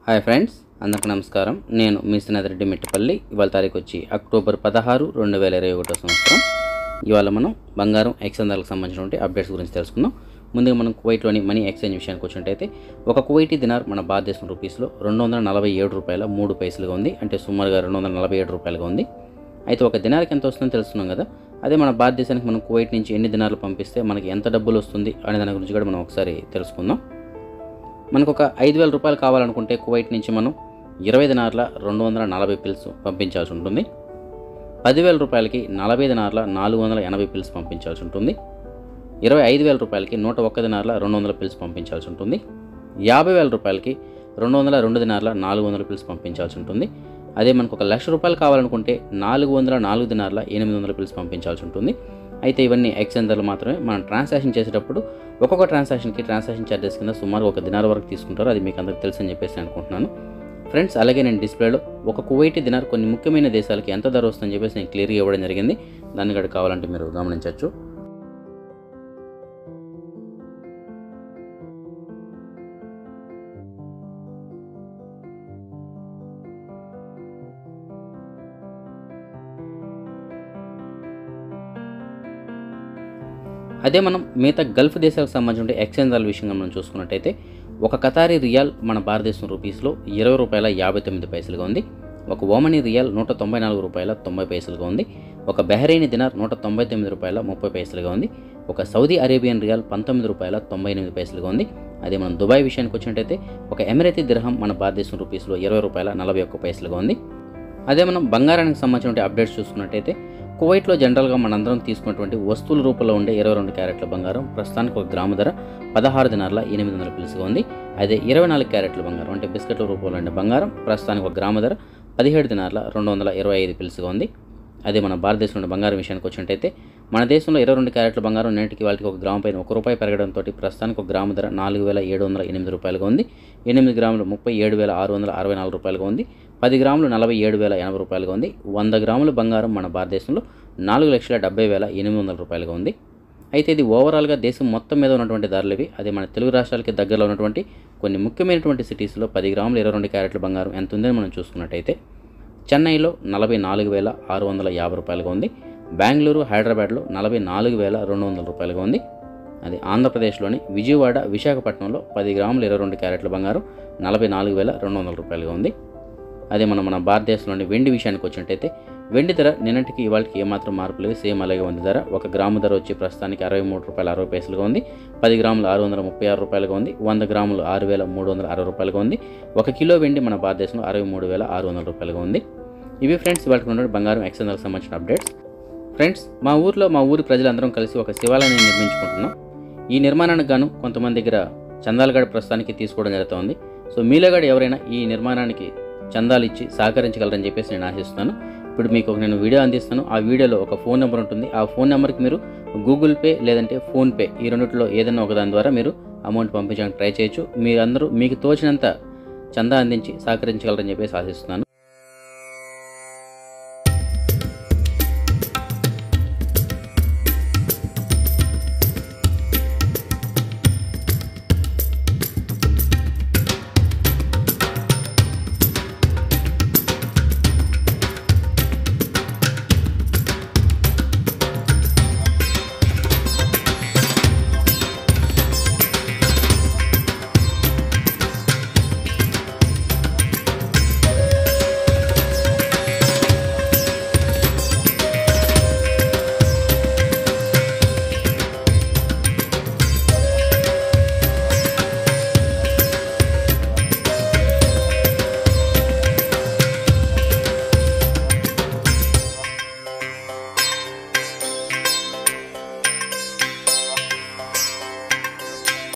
Hi friends, అందరికీ నమస్కారం. నేను మీ శ్రీనాథరెడ్డి మిట్టపల్లి. ఇవాళ తారీఖు వచ్చి అక్టోబర్ 16, 2021 సంవత్సరం. ఇవాళ మనం బంగారం ఎక్స్చేంజ్లకు సంబంధించినటువంటి అప్డేట్స్ గురించి తెలుసుకుందాం. ముందుగా మనం కువైట్లోని మనీ ఎక్స్చేంజ్ విషయానికి వచ్చినట్టయితే ఒక కువైటీ దినార్ మన భారతదేశం రూపీస్లో 247 రూపాయల 3 పైసలుగా ఉంది. అంటే సుమారుగా 247 రూపాయలుగా ఉంది. అయితే ఒక దినార్కి ఎంత వస్తుందో తెలుస్తున్నాం కదా. అదే మన భారతదేశానికి మనం కువైట్ నుంచి ఎన్ని దినార్లు పంపిస్తే మనకి ఎంత డబ్బులు వస్తుంది అనే దాని గురించి కూడా మనం ఒకసారి తెలుసుకుందాం. మనకు ఒక 5,000 రూపాయలు కావాలనుకుంటే కువైట్ నుంచి మనం 20 దినార్ల 240 పిల్స్ పంపించాల్సి ఉంటుంది. 10,000 రూపాయలకి 40 దినార్ల 480 పిల్స్ పంపించాల్సి ఉంటుంది. 25,000 రూపాయలకి 101 దినార్ల 200 పిల్స్ పంపించాల్సి ఉంటుంది. 50,000 రూపాయలకి 202 దినార్ల 400 పిల్స్ పంపించాల్సి ఉంటుంది. అదే మనకు 1,00,000 రూపాయలు కావాలనుకుంటే 404 దినార్ల 800 పిల్స్ పంపించాల్సి ఉంటుంది. అయితే ఇవన్నీ ఎక్స్చేంజర్లు మాత్రమే. మనం ట్రాన్సాక్షన్ చేసేటప్పుడు ఒక్కొక్క ట్రాన్సాక్షన్కి ట్రాన్సాక్షన్ ఛార్జెస్ కింద సుమారు 1 దినార్ వరకు తీసుకుంటారు. అది మీకు అందరికీ తెలుసు అని చెప్పేసి అనుకుంటున్నాను ఫ్రెండ్స్. అలాగే నేను డిస్ప్లేలో ఒక కువైటీ దినార్ కొన్ని ముఖ్యమైన దేశాలకి ఎంత ధర వస్తుందని చెప్పేసి నేను క్లియర్గా ఇవ్వడం జరిగింది. దాన్ని కూడా కావాలంటే మీరు గమనించవచ్చు. అదే మనం మిగతా గల్ఫ్ దేశాలకు సంబంధించిన ఎక్స్చేంజ్ల విషయంగా మనం చూసుకున్నట్టయితే ఒక ఖతారీ రియాల్ మన భారతదేశం రూపీస్లో 20 రూపాయల 59 పైసలుగా ఉంది. ఒక ఓమనీ రియాల్ 194 రూపాయల 90 పైసలుగా ఉంది. ఒక బహ్రెయినీ దినార్ 199 రూపాయల 30 పైసలుగా ఉంది. ఒక సౌదీ అరేబియన్ రియాల్ 19 రూపాయల 98 పైసలుగా ఉంది. అదే మనం దుబాయ్ విషయానికి వచ్చినట్టయితే ఒక ఎమిరేతీ దిర్హం మన భారతదేశం రూపీస్లో 20 రూపాయల 41 పైసలుగా ఉంది. అదే మనం బంగారానికి సంబంధించిన అప్డేట్స్ చూసుకున్నట్టయితే కువైట్లో జనరల్గా మనందరం తీసుకున్నటువంటి వస్తువుల రూపంలో ఉండే 22 క్యారెట్ల బంగారం ప్రస్తుతానికి ఒక గ్రాము ధర 16 దినార్ల 800 పిల్స్గా ఉంది. అదే 24 క్యారెట్ల బంగారం అంటే బిస్కెట్ల రూపంలో ఉండే బంగారం ప్రస్తుతానికి ఒక గ్రాము ధర 17 దినార్ల 225 పిల్స్గా ఉంది. అదే మన భారతదేశంలో బంగారం విషయానికి వచ్చినట్టయితే మన దేశంలో 22 క్యారెట్ల బంగారం నేటికి వాళ్ళకి ఒక గ్రాము పైన ₹1 పెరగడంతో ప్రస్తుతానికి ఒక గ్రాము ధర 4,708 రూపాయలుగా ఉంది. 8 గ్రాములు 37,664 రూపాయలుగా ఉంది. 10 గ్రాములు 47,080 రూపాయలుగా ఉంది. 100 గ్రాముల బంగారం మన భారతదేశంలో 4,70,800 రూపాయలుగా ఉంది. అయితే ఇది ఓవరాల్గా దేశం మొత్తం మీద ఉన్నటువంటి ధరలు ఇవి. అదే మన తెలుగు రాష్ట్రాలకి దగ్గరలో ఉన్నటువంటి కొన్ని ముఖ్యమైనటువంటి సిటీస్లో 10 గ్రాములు 22 క్యారెట్ల బంగారం ఎంత ఉందని మనం చూసుకున్నట్టయితే చెన్నైలో 44,650 రూపాయలుగా ఉంది. బెంగళూరు, హైదరాబాద్లో 44,200 రూపాయలుగా ఉంది. అది ఆంధ్రప్రదేశ్లోని విజయవాడ, విశాఖపట్నంలో 10 గ్రాములు 22 క్యారెట్ల బంగారం 44,200 రూపాయలుగా ఉంది. అదే మన భారతదేశంలోని వెండి విషయానికి వచ్చినట్టయితే వెండి ధర నిన్నటికి ఇవాళకి ఏమాత్రం మార్పు లేదు, సేమ్ అలాగే ఉంది ధర. ఒక గ్రాము ధర వచ్చి ప్రస్తుతానికి 63 రూపాయల 60 పైసలుగా ఉంది. 10 గ్రాములు 636 రూపాయలుగా ఉంది. 100 గ్రాములు 6,360 రూపాయలుగా ఉంది. 1 కిలో వెండి మన భారతదేశంలో 63,600 రూపాయలుగా ఉంది. ఇవి ఫ్రెండ్స్ ఇవాళకి ఉన్న బంగారం ఎక్స్చేంజ్లకు సంబంధించిన అప్డేట్స్. ఫ్రెండ్స్, మా ఊరి ప్రజలందరం కలిసి ఒక శివాలయాన్ని నిర్మించుకుంటున్నాం. ఈ నిర్మాణానికి గాను కొంతమంది దగ్గర చందాలు గడ ప్రస్తుతానికి తీసుకోవడం జరుగుతుంది. సో మీలో గడ ఎవరైనా ఈ నిర్మాణానికి చందాలు ఇచ్చి సహకరించగలరని చెప్పేసి నేను ఆశిస్తున్నాను. ఇప్పుడు మీకు నేను వీడియో అందిస్తాను. ఆ వీడియోలో ఒక ఫోన్ నెంబర్ ఉంటుంది. ఆ ఫోన్ నెంబర్కి మీరు గూగుల్ పే లేదంటే ఫోన్పే ఈ రెండిట్లో ఏదైనా ఒకదాని ద్వారా మీరు అమౌంట్ పంపించడానికి ట్రై చేయొచ్చు. మీరందరూ మీకు తోచినంత చందా అందించి సహకరించగలరని చెప్పేసి ఆశిస్తున్నాను.